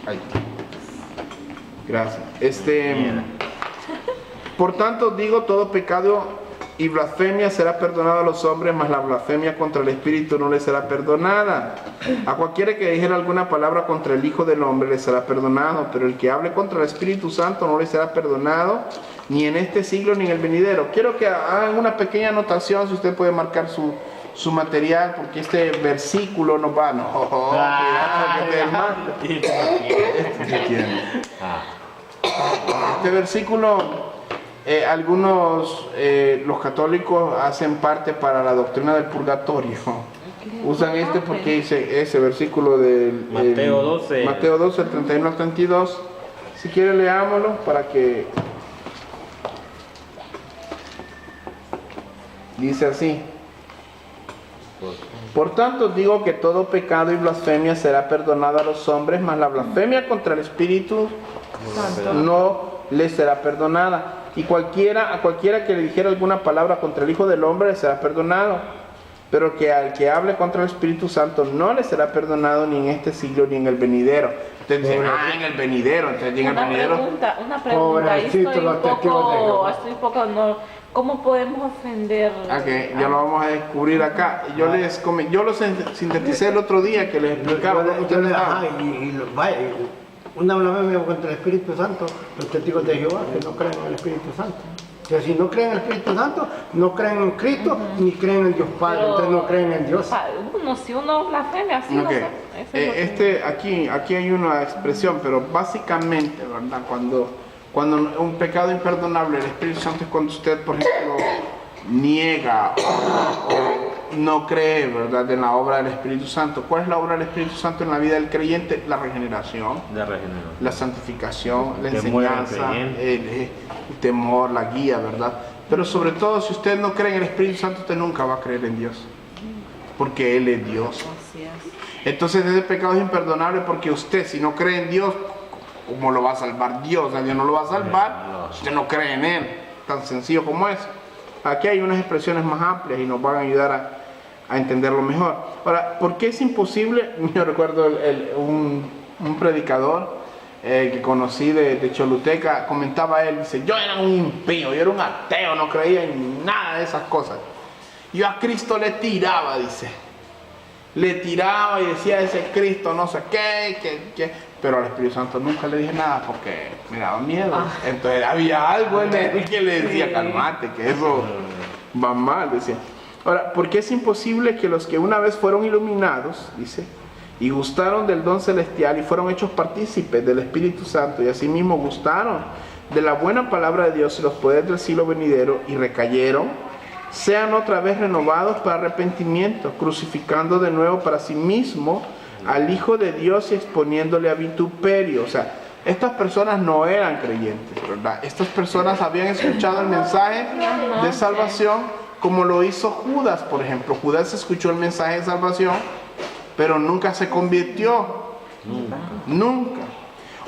Ahí. Gracias. Por tanto digo, todo pecado y blasfemia será perdonado a los hombres, mas la blasfemia contra el Espíritu no le será perdonada. A cualquiera que dijera alguna palabra contra el Hijo del Hombre le será perdonado, pero el que hable contra el Espíritu Santo no le será perdonado, ni en este siglo ni en el venidero. Quiero que hagan una pequeña anotación, si usted puede marcar su material, porque este versículo nos va... Este versículo... algunos, los católicos hacen parte para la doctrina del purgatorio. Usan porque dice ese versículo del Mateo 12. Mateo 12, el 31 al 32. Si quiere leámoslo para que... Dice así. Por tanto digo que todo pecado y blasfemia será perdonado a los hombres, mas la blasfemia contra el Espíritu no les será perdonada. Y a cualquiera que le dijera alguna palabra contra el Hijo del Hombre le será perdonado, pero que al que hable contra el Espíritu Santo no le será perdonado ni en este siglo ni en el venidero. Entonces dicen, en el venidero. Entonces en el venidero. Una pregunta, ahí estoy un poco ¿cómo podemos ofender? Okay, ya lo vamos a descubrir acá. Yo lo sinteticé el otro día que les explicaba. Una blasfemia contra el Espíritu Santo, los testigos de Jehová que no creen en el Espíritu Santo. Entonces, si no creen en el Espíritu Santo, no creen en Cristo, ni creen en Dios Padre, entonces no creen en Dios. Si uno blasfemia, así okay. Aquí hay una expresión, pero básicamente, ¿verdad? Cuando un pecado imperdonable, el Espíritu Santo es cuando usted, por ejemplo, niega o no cree, ¿verdad?, en la obra del Espíritu Santo. ¿Cuál es la obra del Espíritu Santo en la vida del creyente? La regeneración, la santificación, la enseñanza, el temor, la guía, ¿verdad? Pero sobre todo, si usted no cree en el Espíritu Santo, usted nunca va a creer en Dios, porque Él es Dios. Entonces ese pecado es imperdonable porque usted, si no cree en Dios, ¿cómo lo va a salvar Dios? Dios no lo va a salvar si usted no cree en Él. Tan sencillo como eso. Aquí hay unas expresiones más amplias y nos van a ayudar a entenderlo mejor. Ahora, ¿por qué es imposible? Yo recuerdo un predicador que conocí de Choluteca, comentaba él, dice, yo era un impío, yo era un ateo, no creía en nada de esas cosas. Yo a Cristo le tiraba, dice. Le tiraba y decía, ese Cristo no sé qué, pero al Espíritu Santo nunca le dije nada porque me daba miedo. Entonces había algo en él que le decía, calmate, que eso va mal, decía. Ahora, ¿por qué es imposible que los que una vez fueron iluminados, dice, y gustaron del don celestial y fueron hechos partícipes del Espíritu Santo y asimismo gustaron de la buena palabra de Dios y los poderes del siglo venidero y recayeron, sean otra vez renovados para arrepentimiento, crucificando de nuevo para sí mismo al Hijo de Dios y exponiéndole a vituperio? O sea, estas personas no eran creyentes, ¿verdad? Estas personas habían escuchado el mensaje de salvación, como lo hizo Judas, por ejemplo. Judas escuchó el mensaje de salvación, pero nunca se convirtió. Nunca.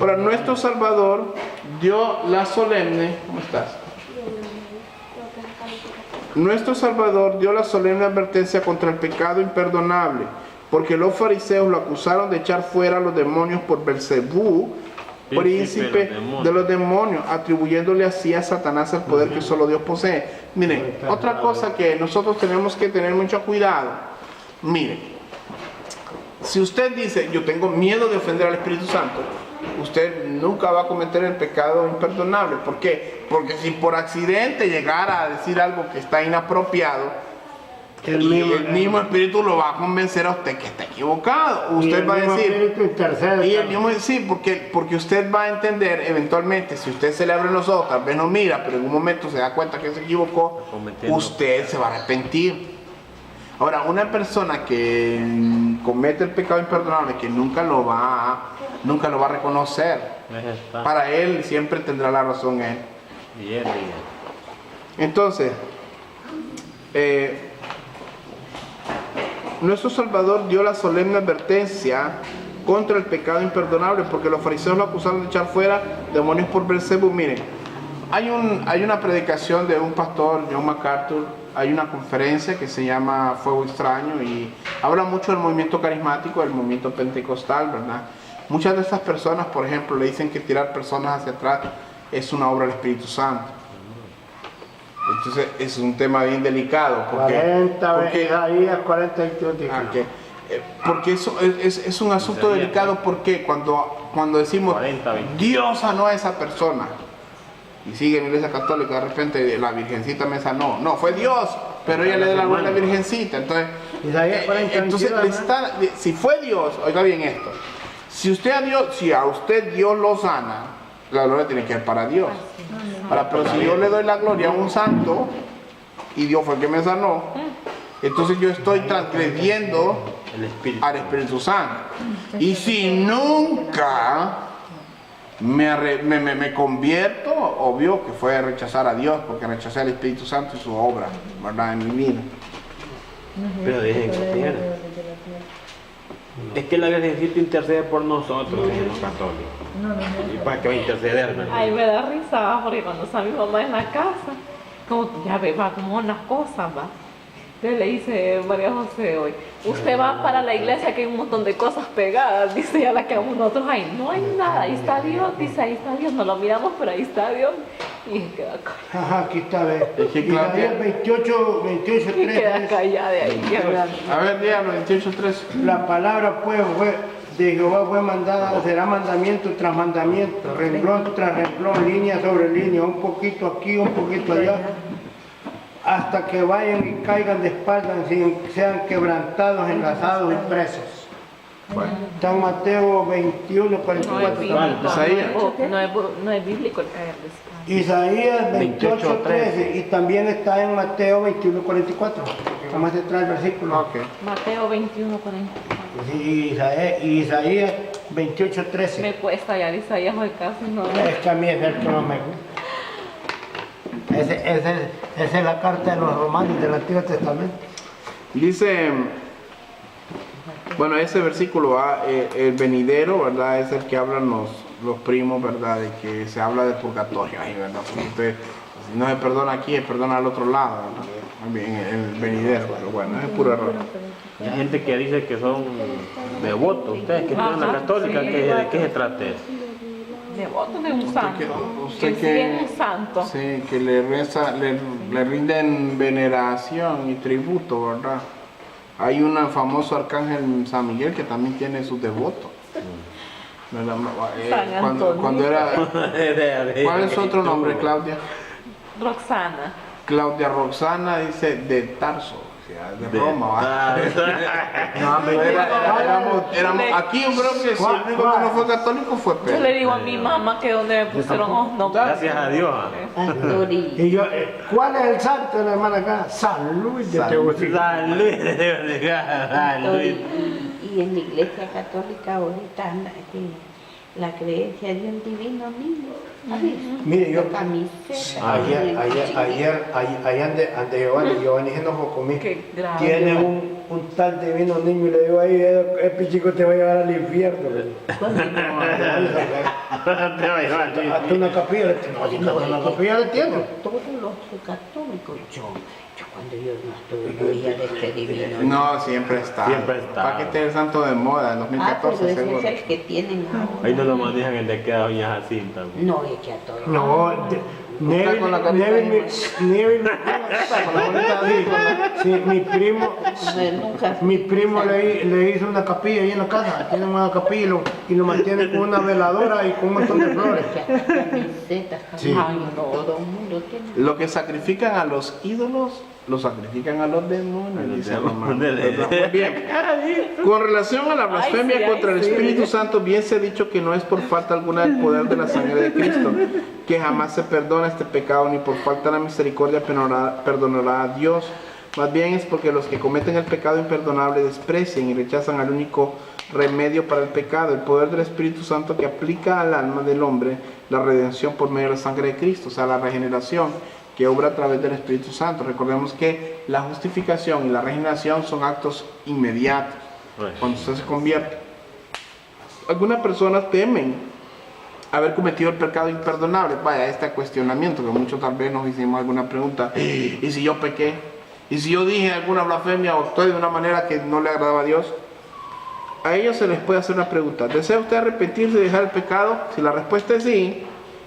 Ahora, nuestro Salvador dio la solemne... ¿Cómo estás? Nuestro Salvador dio la solemne advertencia contra el pecado imperdonable, porque los fariseos lo acusaron de echar fuera a los demonios por Belcebú, príncipe de los demonios, atribuyéndole así a Satanás el poder que solo Dios posee. Miren, otra cosa que nosotros tenemos que tener mucho cuidado. Miren, si usted dice, yo tengo miedo de ofender al Espíritu Santo, usted nunca va a cometer el pecado imperdonable. ¿Por qué? Porque si por accidente llegara a decir algo que está inapropiado, el mismo Espíritu lo va a convencer a usted que está equivocado. Usted va a decir, y el mismo, sí, porque usted va a entender eventualmente, si usted se le abre los ojos, tal vez no mira, pero en un momento se da cuenta que se equivocó, usted se va a arrepentir. Ahora, una persona que comete el pecado imperdonable, que nunca lo va a reconocer, para él siempre tendrá la razón él. Entonces, nuestro Salvador dio la solemne advertencia contra el pecado imperdonable, porque los fariseos lo acusaron de echar fuera demonios por Belcebú. Miren, hay una predicación de un pastor, John MacArthur, hay una conferencia que se llama Fuego Extraño y habla mucho del movimiento carismático, del movimiento pentecostal, ¿verdad? muchas de estas personas, por ejemplo, le dicen que tirar personas hacia atrás es una obra del Espíritu Santo. Entonces es un tema bien delicado. Porque eso es un asunto delicado, porque cuando decimos Dios sanó a esa persona y sigue en la iglesia católica, de repente la virgencita me sanó. No, fue Dios, pero ella le da la gloria a la virgencita. Entonces si fue Dios, oiga bien esto, si a usted Dios lo sana, la gloria tiene que ir para Dios. Ahora, pero si yo le doy la gloria a un santo y Dios fue el que me sanó, entonces yo estoy transgrediendo al Espíritu Santo. Y si nunca me convierto, obvio que fue rechazar a Dios, porque rechacé al Espíritu Santo y su obra, ¿verdad?, en mi vida. Pero dejen copiar. Es que la Virgencita intercede por nosotros, en los católicos. ¿Y para qué va a interceder, verdad? Ay, me da risa, porque cuando está mi mamá en la casa, como ya ve, va como unas cosas, va. Entonces le dice María José hoy, usted va para la iglesia que hay un montón de cosas pegadas, dice, ya la quedamos nosotros ahí, no hay nada, ahí está Dios, dice, ahí está Dios, no lo miramos, pero ahí está Dios, y queda callada. Ajá, aquí está, ve. Isaías 28, 13. Queda callada de ahí. A ver, dígalo, 28:3. La palabra pues de Jehová fue mandada, será mandamiento tras mandamiento, renglón tras renglón, línea sobre línea, un poquito aquí, un poquito allá, hasta que vayan y caigan de espaldas, sean quebrantados, enlazados y presos. Bueno. Está en Mateo 21, 44. No es bíblico el caer de espaldas. Isaías 28, 13 y también está en Mateo 21, 44. Vamos a entrar el versículo. Okay. Mateo 21, 44. Y Isaías 28, 13. Me cuesta ya Isaías hoy casi no. Es que a mí es el que no me gusta. Esa es la carta de los romanos del Antiguo Testamento. Dice, bueno, ese versículo, el venidero, ¿verdad?, es el que hablan los primos, ¿verdad?, de que se habla de purgatorio, ahí, ¿verdad?, porque usted, si no se perdona aquí, se perdona al otro lado, ¿verdad?, el venidero, pero bueno, es puro error. Hay gente que dice que son devotos, ustedes que tienen la católica, sí. ¿de qué se trata eso? Devoto de un santo. Usted que es un santo. Sí, que le rinden veneración y tributo, ¿verdad? Hay un famoso arcángel San Miguel que también tiene sus devotos. Cuando era... ¿Cuál es su otro nombre, Claudia? Roxana. Claudia Roxana, dice, de Tarso. De Roma, ¿va? Éramos, aquí yo creo que si el único que no fue católico fue Pedro. Yo le digo a mi mamá que donde me pusieron los nombres. Gracias a Dios. Y yo, ¿cuál es el santo, la hermana acá? San Luis de Tegucigalpa. San Luis de Tegucigalpa. San Luis. Y en la iglesia católica ahorita anda la creencia de un divino niño. Mire, yo Camiseta. ayer ante Giovanni se enojó conmigo. Qué grave. Tiene un tal divino niño y le digo, ahí, el chico te va a llevar al infierno. Hasta una capilla le tiene. Una capilla le tiene. Todos los católicos, yo cuando yo no estuve, yo oía de este divino. No, siempre está. Siempre está. ¿Para qué esté el santo de moda en 2014 pero seguro? ese es el que tienen ahora. Ahí no lo manejan en de queda doña Jacinta. No, es que a todos. No, Neville, con la carita mi primo le hizo una capilla ahí en la casa, tiene una capilla y lo mantiene con una veladora y con un montón de flores. Camisetas, Sí. ay, no, todo el mundo tiene. Lo que sacrifican a los ídolos, lo sacrifican a los demonios. Dice la hermana. Muy bien. Con relación a la blasfemia Ay, sí, contra el Espíritu Santo, bien se ha dicho que no es por falta alguna del poder de la sangre de Cristo, que jamás se perdona este pecado, ni por falta de la misericordia perdonará a Dios. Más bien es porque los que cometen el pecado imperdonable desprecian y rechazan al único remedio para el pecado, el poder del Espíritu Santo que aplica al alma del hombre la redención por medio de la sangre de Cristo, o sea, la regeneración que obra a través del Espíritu Santo. Recordemos que la justificación y la regeneración son actos inmediatos, cuando usted se convierte. Algunas personas temen haber cometido el pecado imperdonable. Vaya, este cuestionamiento que muchos tal vez nos hicimos alguna pregunta, ¿y si yo pequé? ¿Y si yo dije alguna blasfemia o actué de una manera que no le agradaba a Dios? a ellos se les puede hacer una pregunta. ¿Desea usted arrepentirse y dejar el pecado? Si la respuesta es sí,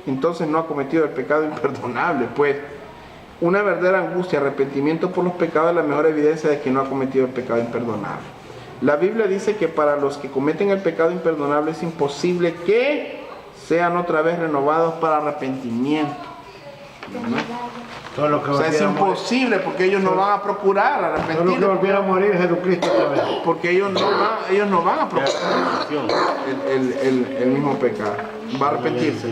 entonces no ha cometido el pecado imperdonable. Pues una verdadera angustia, arrepentimiento por los pecados es la mejor evidencia de que no ha cometido el pecado imperdonable. La Biblia dice que para los que cometen el pecado imperdonable es imposible que sean otra vez renovados para arrepentimiento. ¿No? Todo lo que O sea, es imposible porque ellos no van a procurar Todo lo arrepentirse. que volviera a morir Jesucristo otra vez. Porque ellos no van a procurar el mismo pecado. Va a arrepentirse.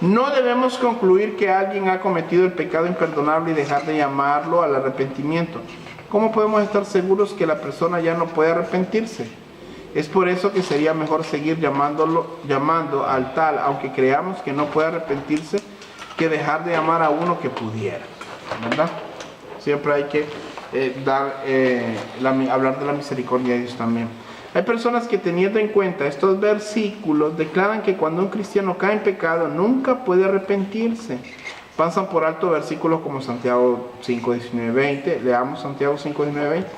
No debemos concluir que alguien ha cometido el pecado imperdonable y dejar de llamarlo al arrepentimiento. ¿Cómo podemos estar seguros que la persona ya no puede arrepentirse? Es por eso que sería mejor seguir llamando al tal, aunque creamos que no puede arrepentirse, que dejar de llamar a uno que pudiera, ¿verdad? Siempre hay que hablar de la misericordia de Dios también. Hay personas que, teniendo en cuenta estos versículos, declaran que cuando un cristiano cae en pecado nunca puede arrepentirse. Pasan por alto versículos como Santiago 5, 19, 20. Leamos Santiago 5, 19, 20.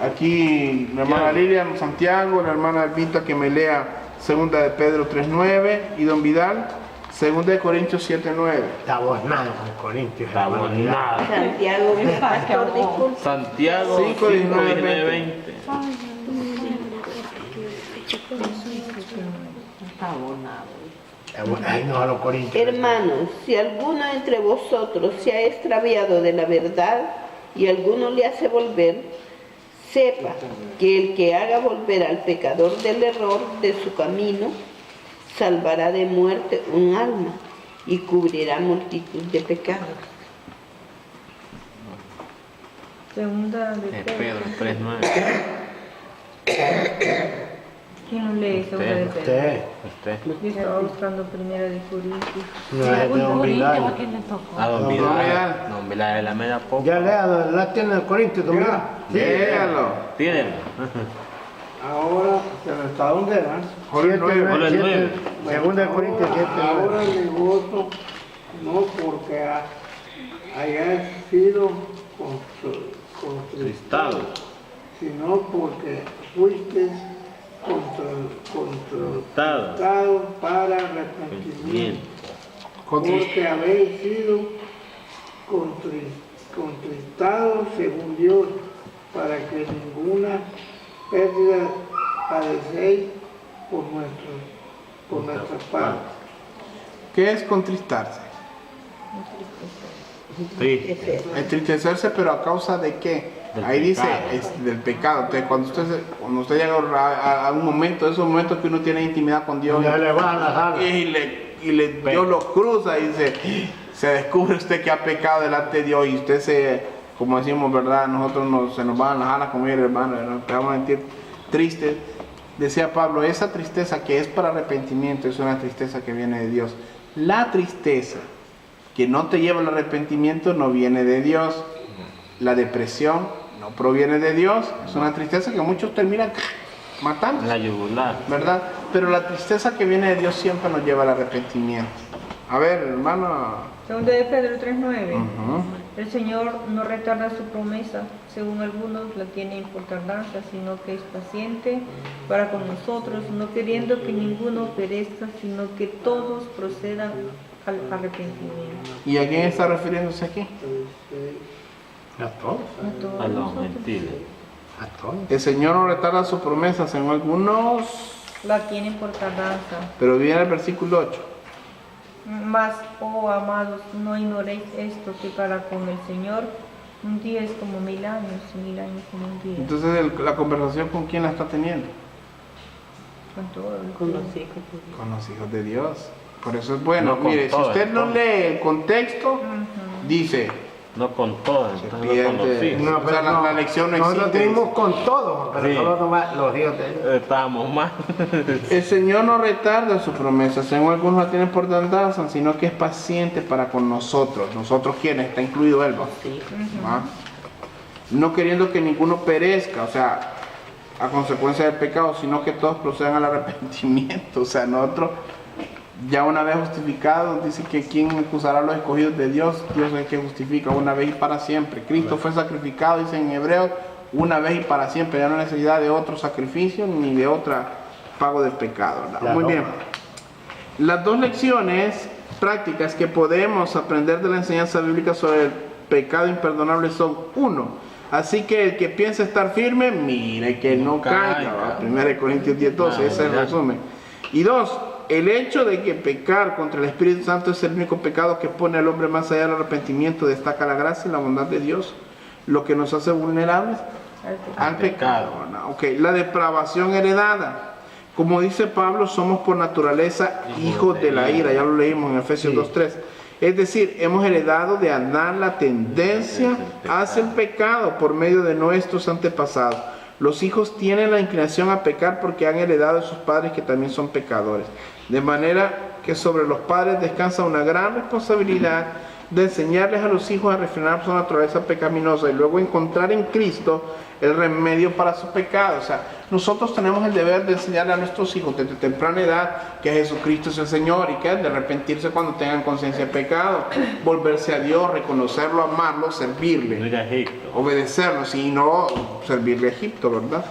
Aquí la hermana Lilian Santiago, la hermana Elvita que me lea 2 de Pedro 3, 9 y don Vidal 2 de Corintios 7, 9. Está abonado con Corintios. Está abonado. Santiago, pastor, disculpe. Santiago 5, 19, 20. Está abonado. Ahí no a los Corintios. Hermanos, si alguno entre vosotros se ha extraviado de la verdad y alguno le hace volver, sepa que el que haga volver al pecador del error de su camino, salvará de muerte un alma y cubrirá multitud de pecados. Segunda de Pedro Pedro. 3:9. ¿Quién lo lee? Segunda de Pedro. Usted. Usted. Yo estaba buscando primera de Corintios. No es de don Corintios, ¿a Vidal. quién le tocó? A don Don Vidal. Vidal. Don Vidal es la mera popa. Ya lea, la tiene el Corintios, don Vidal. Léalo. Tírenlo. Ahora, ¿hasta dónde van? Joder, 9. Segunda de Corintios 7, Ahora me gozo, no porque hayas sido Cristado. sino porque fuiste controlado para arrepentimiento. Porque habéis sido contristados según Dios, para que ninguna pérdida padecéis por nuestras partes. ¿Qué es contristarse? Sí. Entristecerse, pero ¿a causa de qué? Del Ahí dice pecado. del pecado. Entonces, cuando usted llega a un momento, esos momentos que uno tiene intimidad con Dios Ya le van a dejar. y Dios lo cruza y se descubre usted que ha pecado delante de Dios y usted como decimos, ¿verdad? Nosotros se nos van las alas como el hermano, nos empezamos a sentir tristes. Decía Pablo, esa tristeza que es para arrepentimiento es una tristeza que viene de Dios. La tristeza que no te lleva al arrepentimiento no viene de Dios. La depresión no proviene de Dios. Es una tristeza que muchos terminan matando, La yugular. ¿verdad? Pero la tristeza que viene de Dios siempre nos lleva al arrepentimiento. A ver, hermano. Segunda de Pedro 3:9. Ujú. El Señor no retarda su promesa, según algunos la tienen por tardanza, sino que es paciente para con nosotros, no queriendo que ninguno perezca, sino que todos procedan al arrepentimiento. ¿Y a quién está refiriéndose aquí? A todos. A todos A los nosotros. gentiles. A todos. El Señor no retarda su promesa, según algunos, La tienen por tardanza. pero viene el versículo 8. Mas, oh amados, no ignoréis esto, que para con el Señor un día es como 1000 años, y 1000 años como un día. Entonces, la conversación con quién la está teniendo? Con todo el Con los tiempo. hijos de Dios. Con los hijos de Dios. Por eso es bueno. No con Mire, si todo, usted no con- lee el contexto, dice, No con todos, Se entonces no con los pierde. hijos. No, o sea, la lección no Nosotros existe. tenemos con todo, pero Sí. solo nomás los hijos de ellos. Estábamos mal. el Señor no retarda su promesa, según algunos la tienen por tardanza, sino que es paciente para con nosotros. ¿Nosotros quiénes? Está incluido Él, ¿va? ¿Va? No queriendo que ninguno perezca, o sea, a consecuencia del pecado, sino que todos procedan al arrepentimiento. O sea, nosotros, ya una vez justificados, dice que ¿quién acusará a los escogidos de Dios? Dios es el que justifica una vez y para siempre. Cristo fue sacrificado, dice en Hebreos, una vez y para siempre, ya no hay necesidad de otro sacrificio ni de otro pago del pecado, ¿verdad? Muy bien. Las dos lecciones prácticas que podemos aprender de la enseñanza bíblica sobre el pecado imperdonable son: 1, así que el que piensa estar firme, mire que no caiga. 1 Corintios 10:12, ese es el resumen. Y 2, el hecho de que pecar contra el Espíritu Santo es el único pecado que pone al hombre más allá del arrepentimiento, destaca la gracia y la bondad de Dios, lo que nos hace vulnerables al pecado. Ok, la depravación heredada. Como dice Pablo, somos por naturaleza hijos de la ira, ya lo leímos en Efesios 2:3. Es decir, hemos heredado de Adán la tendencia hacia el pecado por medio de nuestros antepasados. Los hijos tienen la inclinación a pecar porque han heredado de sus padres que también son pecadores. De manera que sobre los padres descansa una gran responsabilidad de enseñarles a los hijos a refrenar su naturaleza pecaminosa y luego encontrar en Cristo el remedio para su pecado. O sea, nosotros tenemos el deber de enseñarle a nuestros hijos desde temprana edad que Jesucristo es el Señor y que es de arrepentirse cuando tengan conciencia de pecado, volverse a Dios, reconocerlo, amarlo, servirle, obedecerlo, si no servirle a Egipto, ¿verdad?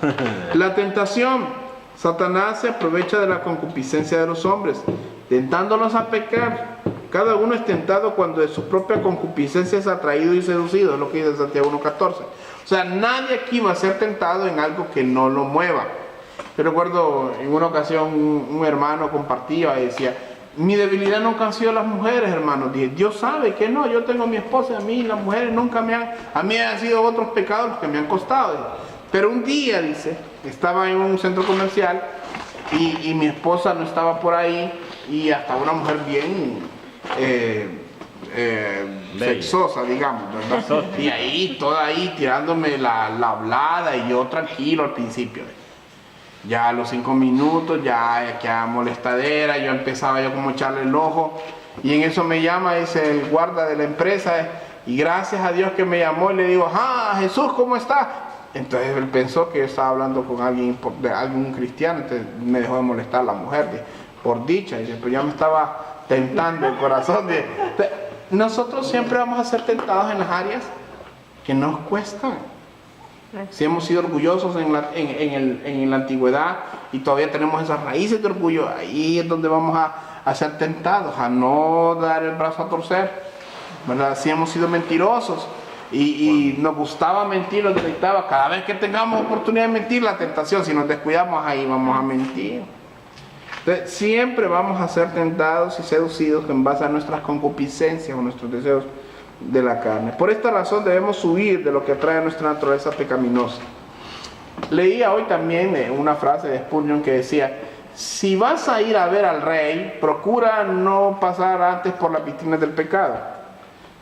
La tentación. Satanás se aprovecha de la concupiscencia de los hombres, tentándolos a pecar. Cada uno es tentado cuando de su propia concupiscencia es atraído y seducido, es lo que dice Santiago 1:14. O sea, nadie aquí va a ser tentado en algo que no lo mueva. Yo recuerdo en una ocasión un hermano compartía y decía: mi debilidad nunca han sido las mujeres, hermano. Dije: Dios sabe que no, yo tengo a mi esposa, a mí las mujeres nunca a mí han sido otros pecados los que me han costado. Pero un día, dice, estaba en un centro comercial y mi esposa no estaba por ahí y hasta una mujer bien sexosa, digamos, ¿verdad? Y ahí, toda ahí tirándome la hablada y yo tranquilo al principio. Ya a los 5 minutos, ya molestadera, yo empezaba como a echarle el ojo y en eso me llama, dice el guarda de la empresa, y gracias a Dios que me llamó y le digo: Jesús, ¿cómo está? Entonces él pensó que yo estaba hablando con algún cristiano, entonces me dejó de molestar la mujer, por dicha, dice, pero ya me estaba tentando el corazón. Nosotros siempre vamos a ser tentados en las áreas que nos cuestan. Si hemos sido orgullosos en la antigüedad y todavía tenemos esas raíces de orgullo, ahí es donde vamos a ser tentados, a no dar el brazo a torcer, ¿verdad? Si hemos sido mentirosos y nos gustaba mentir, nos deleitaba, cada vez que tengamos oportunidad de mentir, la tentación, si nos descuidamos, ahí vamos a mentir. Entonces, siempre vamos a ser tentados y seducidos en base a nuestras concupiscencias o nuestros deseos de la carne. Por esta razón debemos huir de lo que atrae a nuestra naturaleza pecaminosa. Leía hoy también una frase de Spurgeon que decía: si vas a ir a ver al rey, procura no pasar antes por las vitrinas del pecado.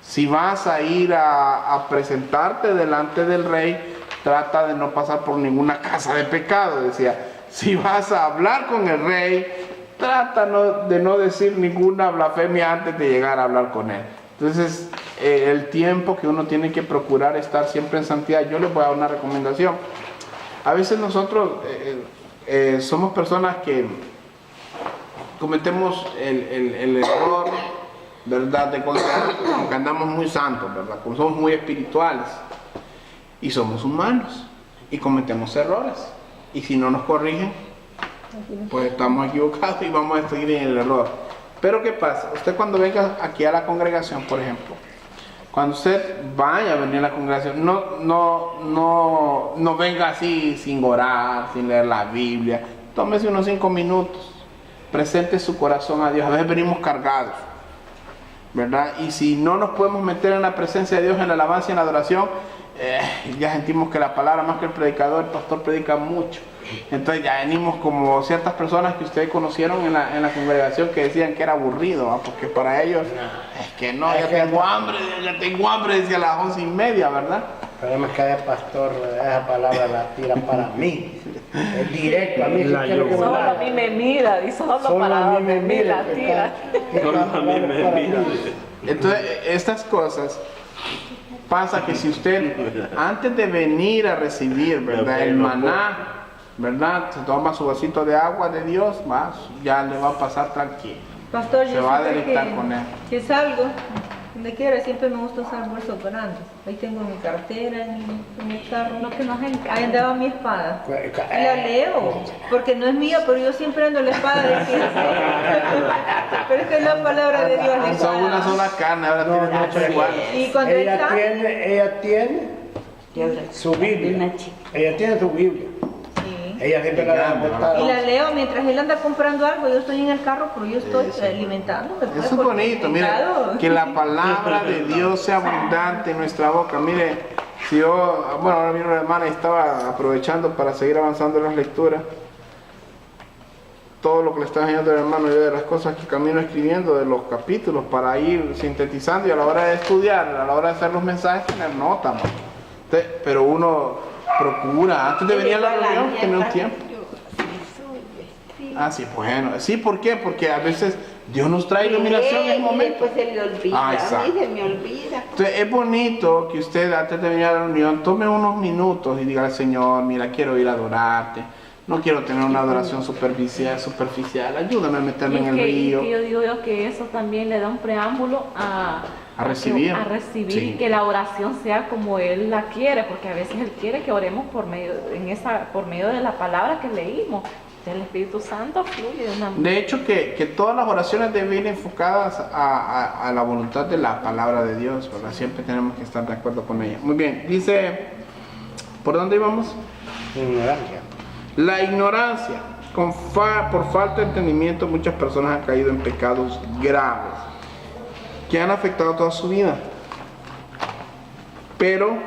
Si vas a ir a presentarte delante del rey, trata de no pasar por ninguna casa de pecado, decía. Si vas a hablar con el rey, trata de no decir ninguna blasfemia antes de llegar a hablar con él. Entonces, el tiempo que uno tiene que procurar estar siempre en santidad. Yo les voy a dar una recomendación. A veces nosotros somos personas que cometemos el error, ¿verdad?, de considerar que andamos muy santos, ¿verdad?, como somos muy espirituales. Y somos humanos y cometemos errores. Y si no nos corrigen, pues estamos equivocados y vamos a seguir en el error. Pero ¿qué pasa? Usted cuando venga aquí a la congregación, por ejemplo, cuando usted vaya a venir a la congregación, no venga así sin orar, sin leer la Biblia. Tómese unos 5 minutos, presente su corazón a Dios. A veces venimos cargados, ¿verdad? Y si no nos podemos meter en la presencia de Dios, en la alabanza y en la adoración, ya sentimos que la palabra, más que el predicador, el pastor predica mucho. Entonces ya venimos como ciertas personas que ustedes conocieron en la congregación que decían que era aburrido, ¿verdad? Porque para ellos es que no, ya tengo hambre, decía a las 11:30, ¿verdad? Pero me queda pastor, esa palabra la tira para mí, es directo a mí. Solo a mí me mira, y solo para a mí la tira. Solo a mí me mira. Entonces estas cosas pasa que si usted antes de venir a recibir, ¿verdad?, el maná, ¿verdad?, se toma su vasito de agua de Dios, ya le va a pasar tranquilo. Pastor, se yo va a siento deleitar con él. que es algo donde quiera, siempre me gusta usar bolsos grandes. Ahí tengo mi cartera en el carro. Lo que nos encanta. Ahí andaba mi espada. Y la leo, porque no es mía, pero yo siempre ando la espada de Jesús. Pero es que es la palabra de Dios. La Son una espada. sola carne, ahora tienen mucho igual. Y cuando ella tiene su Biblia. Ella tiene su Biblia. Sí. Ella siempre la da. Y la leo mientras él anda comprando algo, yo estoy en el carro, pero yo estoy alimentándome. Eso es bonito, mire, que la palabra de Dios sea abundante en nuestra boca. Mire, si yo, bueno, ahora vino la hermana y estaba aprovechando para seguir avanzando en las lecturas. Todo lo que le estaba enseñando el hermano, yo de las cosas que camino escribiendo, de los capítulos, para ir sintetizando y a la hora de estudiar, a la hora de hacer los mensajes, tener nota, ¿no? Pero uno procura, antes de venir a la reunión, tener un tiempo. Ah, sí, bueno. Sí, ¿por qué? Porque a veces Dios nos trae iluminación en el momento. Después se le olvida, Ah, exacto. a mí se me olvida. Entonces es bonito que usted antes de venir a la reunión tome unos minutos y diga al Señor, mira, quiero ir a adorarte, no quiero tener una adoración superficial, ayúdame a meterme en el río. Y yo digo yo que eso también le da un preámbulo a recibir. A recibir, Sí. y que la oración sea como Él la quiere, porque a veces Él quiere que oremos por medio de la palabra que leímos. El Espíritu Santo fluye de una manera. De hecho que todas las oraciones deben ir enfocadas a la voluntad de la palabra de Dios, ¿verdad? Siempre tenemos que estar de acuerdo con ella. Muy bien, dice, ¿por dónde íbamos? Ignorancia. La ignorancia. Por falta de entendimiento muchas personas han caído en pecados graves que han afectado toda su vida. Pero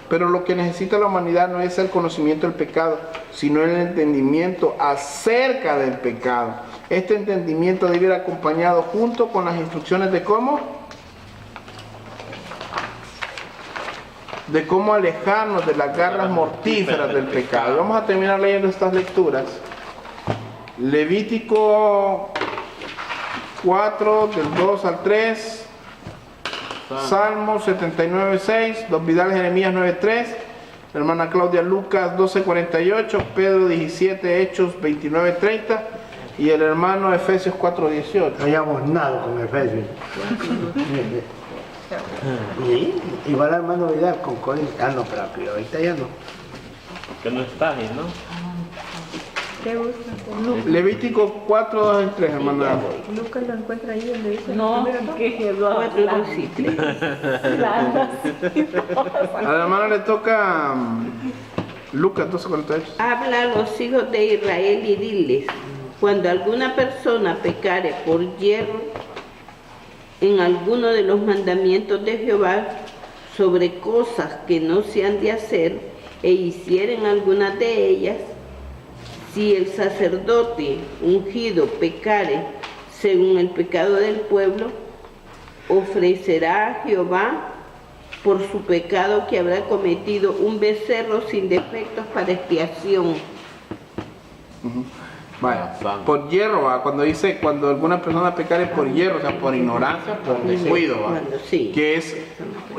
lo que necesita la humanidad no es el conocimiento del pecado, sino el entendimiento acerca del pecado. Este entendimiento debe ir acompañado junto con las instrucciones de cómo alejarnos de las garras mortíferas del pecado. Vamos a terminar leyendo estas lecturas. Levítico 4, del 2 al 3. Salmo 79:6, Don Vidal Jeremías 9:3, la hermana Claudia Lucas 12:48, Pedro 17, Hechos 29:30 y el hermano Efesios 4:18. No hayamos nada con Efesios. Y va el hermano Vidal con Corintios. Ah, no, pero ahorita ya no. Que no está ahí, ¿no? ¿Qué busca? Levítico 4, 2 y 3, hermana. Lucas lo encuentra ahí donde dice No, primero, ¿no? que quedó 4, 2 y 3. A la hermana le toca Lucas 12:48. Habla a los hijos de Israel y diles, cuando alguna persona pecare por hierro en alguno de los mandamientos de Jehová sobre cosas que no se han de hacer e hicieren algunas de ellas, si el sacerdote ungido pecare según el pecado del pueblo, ofrecerá a Jehová por su pecado que habrá cometido un becerro sin defectos para expiación. Vaya, por hierro, ¿va? Cuando alguna persona pecare por hierro, o sea, por ignorancia, por descuido, ¿va? Cuando sí. Que es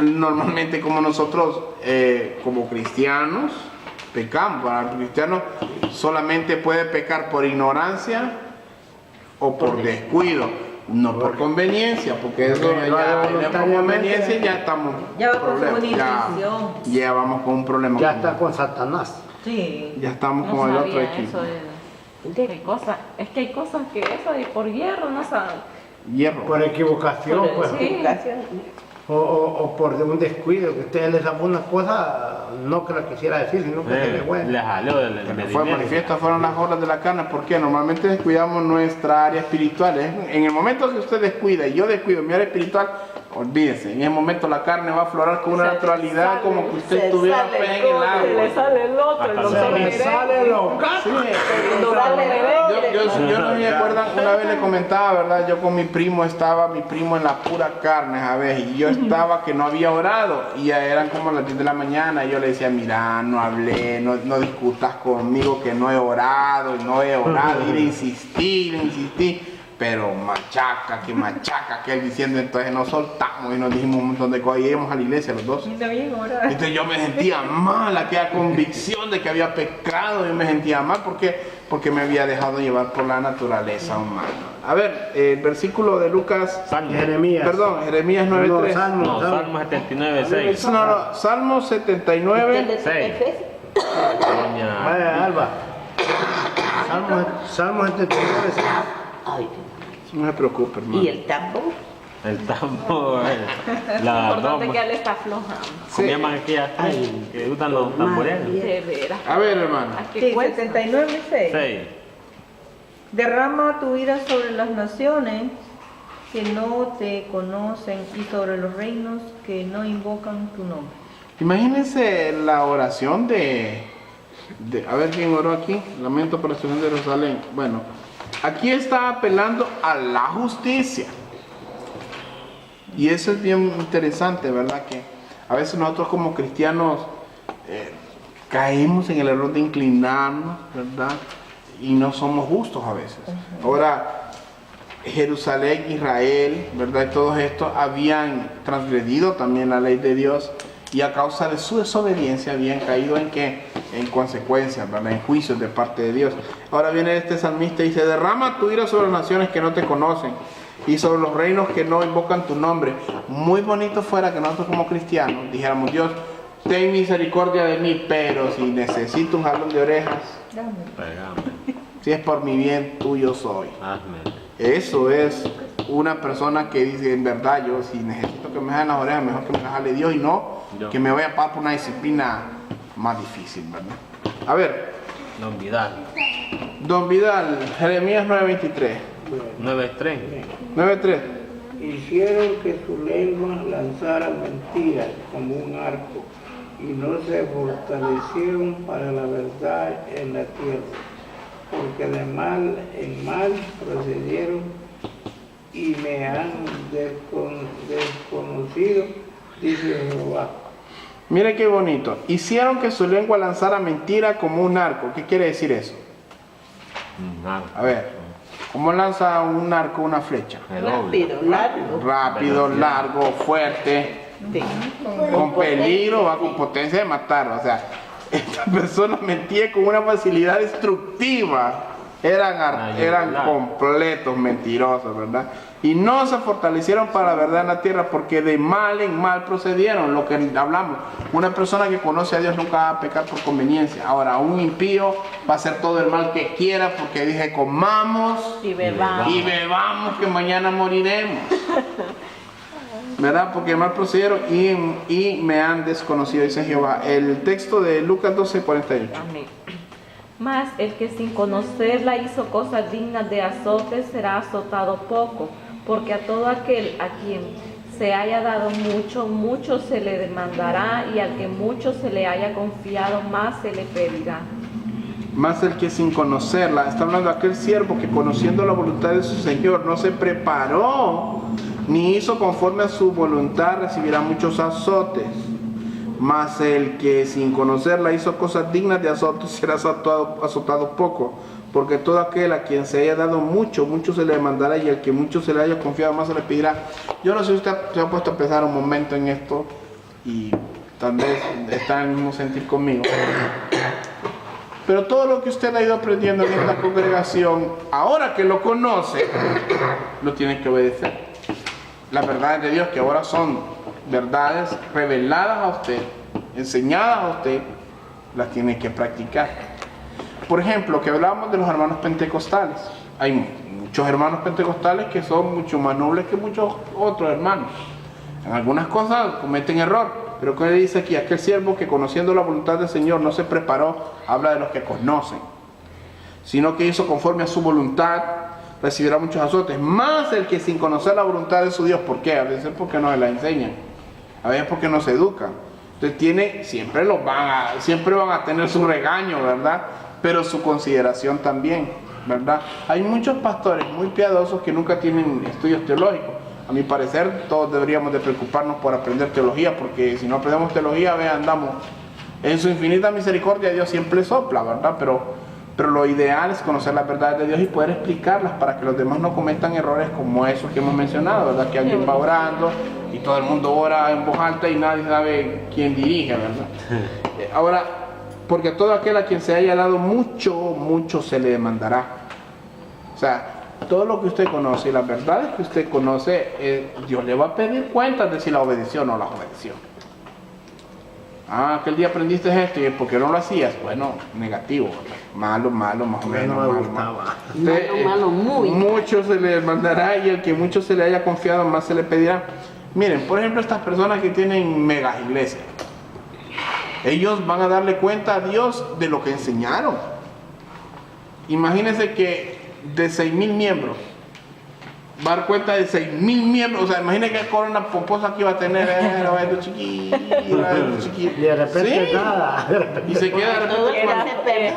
normalmente como nosotros, como cristianos, pecamos. Para el cristiano solamente puede pecar por ignorancia o por descuido, no por conveniencia, porque eso ya por conveniencia ya estamos Ya va con problemas, su intención. ya vamos con un problema. Ya está con Satanás. Sí. Ya estamos No con el otro sabía equipo. eso hay cosas, es que hay cosas que eso y por hierro no saben. Hierro. Por equivocación, pues. Sí. O por un descuido, que usted les haga una cosa, no que la quisiera decir, sino que se le fue. Le jaló del Que me fue manifiesto fueron las obras de la carne, porque normalmente descuidamos nuestra área espiritual. En el momento que usted descuida y yo descuido mi área espiritual, olvídese, en ese momento la carne va a aflorar con una Se naturalidad sale, como que usted se estuviera sale pues, en el el cobre, Se le agua. sale el otro, el doctor Se me Merengue. sale lo gato. Yo no me acuerdo, una vez le comentaba, ¿verdad? Yo con mi primo en la pura carne, a ver, y yo estaba que no había orado, y ya eran como las 10 de la mañana, y yo le decía, mira, no hablé, no discutas conmigo que no he orado, y le insistí, pero machaca, que él diciendo, entonces nos soltamos y nos dijimos un montón de cosas y íbamos a la iglesia los dos. Entonces yo me sentía mal, aquella convicción de que había pecado, yo me sentía mal porque me había dejado llevar por la naturaleza humana. A ver, el versículo de Lucas, Jeremías 9:3. No, Salmo 79:6. No, Salmo 79:6. Vaya, Alba. Salmo 79. Ay, No se preocupe, hermano. ¿y el tambor? El tambor, Lo la importante es que doma. él está aflojando. ¿Cómo llaman aquí que usan los tamboreros? De veras. A ver, hermano. Aquí Sí, cuesta. 79:6. 6. Derrama tu ira sobre las naciones que no te conocen y sobre los reinos que no invocan tu nombre. Imagínense la oración a ver quién oró aquí. Lamento por la situación de Jerusalén. Bueno, aquí está apelando a la justicia. Y eso es bien interesante, ¿verdad? Que a veces nosotros como cristianos caemos en el error de inclinarnos, ¿verdad? Y no somos justos a veces. Ahora, Jerusalén, Israel, ¿verdad? Y todos estos habían transgredido también la ley de Dios y a causa de su desobediencia habían caído en qué? En consecuencias, ¿verdad? En juicios de parte de Dios. Ahora viene este salmista y dice, derrama tu ira sobre las naciones que no te conocen y sobre los reinos que no invocan tu nombre. Muy bonito fuera que nosotros como cristianos dijéramos, Dios, ten misericordia de mí, pero si necesito un jalón de orejas, Pégame. si es por mi bien, tuyo soy. Hazme. Eso es una persona que dice, en verdad, yo si necesito que me jalen las orejas, mejor que me las jale Dios y no Yo. que me vaya a pagar por una disciplina más difícil, ¿verdad? A ver, Don Vidal. don Vidal, Jeremías 9:23. 9:3. 9:3. Hicieron que su lengua lanzara mentiras como un arco y no se fortalecieron para la verdad en la tierra, porque de mal en mal procedieron y me han desconocido, dice Jehová. Mire qué bonito. Hicieron que su lengua lanzara mentira como un arco. ¿Qué quiere decir eso? A ver, ¿cómo lanza un arco una flecha? Rápido, largo. Rápido, largo, fuerte, Sí. con peligro, va con potencia de matar. O sea, estas personas mentían con una facilidad destructiva. Eran completos mentirosos, ¿verdad? Y no se fortalecieron para la verdad en la tierra porque de mal en mal procedieron, lo que hablamos. Una persona que conoce a Dios nunca va a pecar por conveniencia. Ahora, un impío va a hacer todo el mal que quiera porque dije, comamos Y bebamos. que mañana moriremos. ¿Verdad? Porque mal procedieron y me han desconocido, dice Jehová. El texto de Lucas 12:48. Amén. Mas el que sin conocerla hizo cosas dignas de azote será azotado poco, porque a todo aquel a quien se haya dado mucho, mucho se le demandará, y al que mucho se le haya confiado, más se le pedirá. Más el que sin conocerla, está hablando de aquel siervo que conociendo la voluntad de su Señor no se preparó ni hizo conforme a su voluntad, recibirá muchos azotes. Mas el que sin conocerla hizo cosas dignas de azote será azotado poco, porque todo aquel a quien se haya dado mucho, mucho se le demandará, y al que mucho se le haya confiado, más se le pedirá. Yo no sé si usted se ha puesto a pensar un momento en esto y tal vez está en el mismo sentir conmigo, pero todo lo que usted ha ido aprendiendo en esta congregación, ahora que lo conoce, lo tiene que obedecer. Las verdades de Dios, que ahora son verdades reveladas a usted, enseñadas a usted, las tiene que practicar. Por ejemplo, que hablábamos de los hermanos pentecostales. Hay muchos hermanos pentecostales que son mucho más nobles que muchos otros hermanos. En algunas cosas cometen error, pero ¿qué dice aquí? Aquel siervo que conociendo la voluntad del Señor no se preparó, habla de los que conocen, sino que hizo conforme a su voluntad, recibirá muchos azotes. Más el que sin conocer la voluntad de su Dios, ¿por qué? A veces porque no se la enseñan, a veces porque no se educan. Entonces siempre van a tener su regaño, ¿verdad? Pero su consideración también, ¿verdad? Hay muchos pastores muy piadosos que nunca tienen estudios teológicos. A mi parecer, todos deberíamos de preocuparnos por aprender teología, porque si no aprendemos teología, andamos en su infinita misericordia. Dios siempre sopla, ¿verdad? Pero lo ideal es conocer las verdades de Dios y poder explicarlas para que los demás no cometan errores como esos que hemos mencionado, ¿verdad? Que alguien va orando y todo el mundo ora en voz alta y nadie sabe quién dirige, ¿verdad? Ahora, porque a todo aquel a quien se haya dado mucho, mucho se le demandará. O sea, todo lo que usted conoce y las verdades que usted conoce, Dios le va a pedir cuentas de si la obedeció o no la obedeció. Ah, aquel día aprendiste esto y ¿por qué no lo hacías? Bueno, negativo, malo, más o menos, malo. Usted, malo, muy. mucho se le mandará y el que mucho se le haya confiado más se le pedirá. Miren, por ejemplo, estas personas que tienen mega iglesias, ellos van a darle cuenta a Dios de lo que enseñaron. Imagínense que de 6,000 miembros, va a dar cuenta de 6,000 miembros. O sea, imagínense qué corona pomposa que iba a tener, esto chiquito. Y de repente ¿sí? Nada. Y se queda de repente.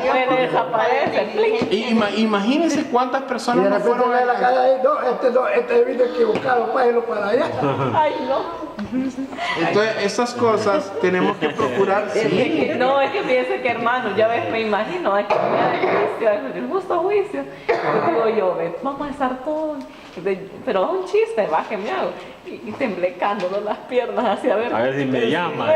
Puede desaparecer. Imagínense cuántas Y personas de no repente fueron ve la calle, no, este vino equivocado, págalo para allá. Ay, no. Entonces, esas cosas tenemos que procurar. Sí. No, es que piense que hermano, ya ves, me imagino, hay que juicio, el justo juicio. Yo digo yo, vamos a estar todos, pero es un chiste, va, que me hago. Y temblecando las piernas hacia ver. A ver si me llama.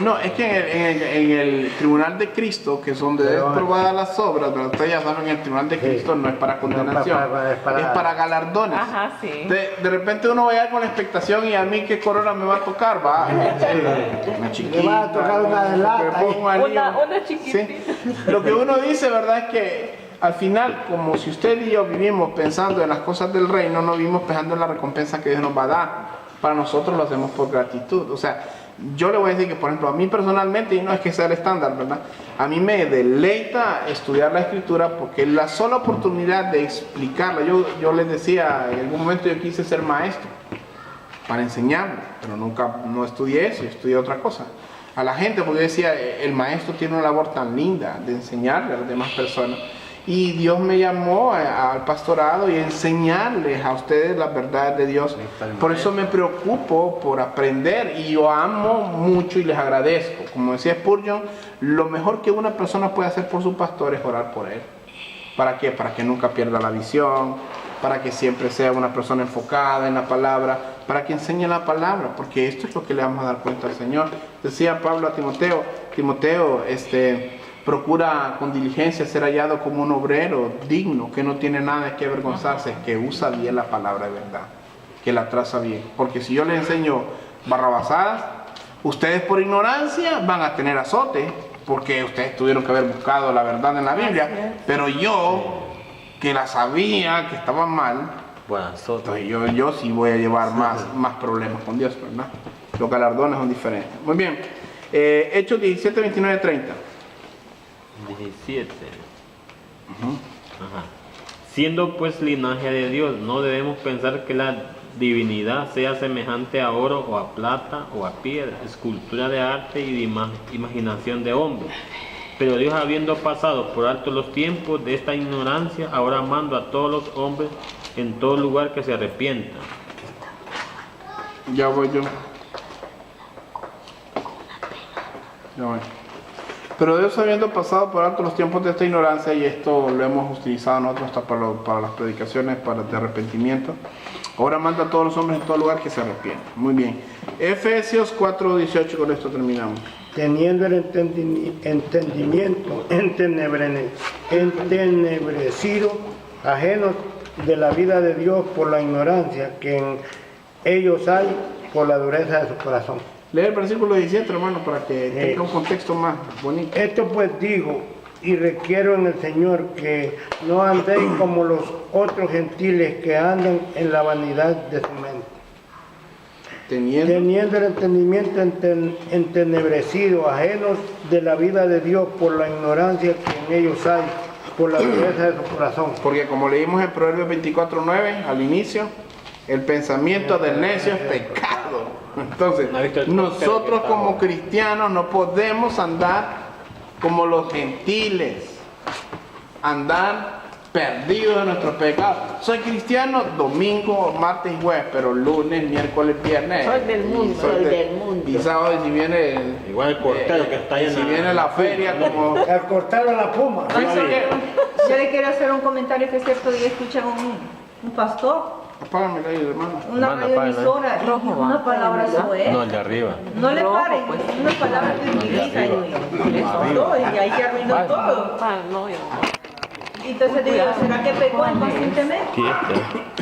No, es que en el tribunal de Cristo, que es donde es probadas las obras, pero ustedes ya saben, el tribunal de Cristo no es para condenación, es para galardones. Ajá, sí. De repente uno va a ir con la expectación y a mí qué corona me va a tocar, va. Una chiquita. Le va a tocar una de lata. Una chiquitita. Sí. Lo que uno dice, ¿verdad? Es que al final, como si usted y yo vivimos pensando en las cosas del reino, no vivimos pensando en la recompensa que Dios nos va a dar. Para nosotros lo hacemos por gratitud. O sea, yo le voy a decir que, por ejemplo, a mí personalmente, y no es que sea el estándar, ¿verdad? A mí me deleita estudiar la Escritura porque la sola oportunidad de explicarla, yo les decía, en algún momento yo quise ser maestro para enseñarlo, pero nunca no estudié eso, estudié otra cosa. A la gente, porque yo decía, el maestro tiene una labor tan linda de enseñarle a las demás personas. Y Dios me llamó al pastorado y a enseñarles a ustedes las verdades de Dios. Por eso me preocupo por aprender y yo amo mucho y les agradezco. Como decía Spurgeon, lo mejor que una persona puede hacer por su pastor es orar por él. ¿Para qué? Para que nunca pierda la visión, para que siempre sea una persona enfocada en la palabra, para que enseñe la palabra, porque esto es lo que le vamos a dar cuenta al Señor. Decía Pablo a Timoteo, procura con diligencia ser hallado como un obrero digno, que no tiene nada de qué avergonzarse, que usa bien la palabra de verdad, que la traza bien. Porque si yo les enseño barrabasadas, ustedes por ignorancia van a tener azote, porque ustedes tuvieron que haber buscado la verdad en la Biblia, pero yo, que la sabía, que estaba mal, entonces yo sí voy a llevar más problemas con Dios, ¿verdad? Los galardones son diferentes. Muy bien, Hechos 17, 29, 30. 17. Ajá. Siendo pues linaje de Dios, no debemos pensar que la divinidad sea semejante a oro o a plata o a piedra, escultura de arte y de imaginación de hombre. Pero Dios, habiendo pasado por alto los tiempos de esta ignorancia, ahora manda a todos los hombres en todo lugar que se arrepientan. Ya voy yo. Pero Dios, habiendo pasado por alto los tiempos de esta ignorancia, y esto lo hemos utilizado nosotros hasta para las predicaciones de arrepentimiento, ahora manda a todos los hombres en todo lugar que se arrepientan. Muy bien. Efesios 4:18, con esto terminamos. Teniendo el entendimiento entenebrecido, ajenos de la vida de Dios por la ignorancia que en ellos hay, por la dureza de su corazón. Lee el versículo 17, hermano, para que tenga un contexto más bonito. Esto pues digo y requiero en el Señor que no andéis como los otros gentiles que andan en la vanidad de su mente. Teniendo el entendimiento entenebrecido, ajenos de la vida de Dios por la ignorancia que en ellos hay, por la dureza de su corazón. Porque como leímos en Proverbios 24:9 al inicio, el pensamiento del necio es pecado. Entonces, nosotros como cristianos no podemos andar como los gentiles, andar perdidos en nuestros pecados. Soy cristiano domingo, martes y jueves, pero lunes, miércoles, viernes. Soy del mundo. Soy del mundo. Y sábado, si viene Igual el corteo que está ahí en si viene la feria, como. Al cortar a la puma. Yo le quiero hacer un comentario que es cierto, yo escuché a un pastor, Apágame la hermano. una Hermana, radioemisora, y Rojo, dijo una va. palabra sobre No, él. el de arriba. No le Rojo, paren, pues. una palabra que utiliza y ahí se arruinó todo. Ah, no, yo no. Y entonces digo, ¿será que pecó inconscientemente? Aquí está.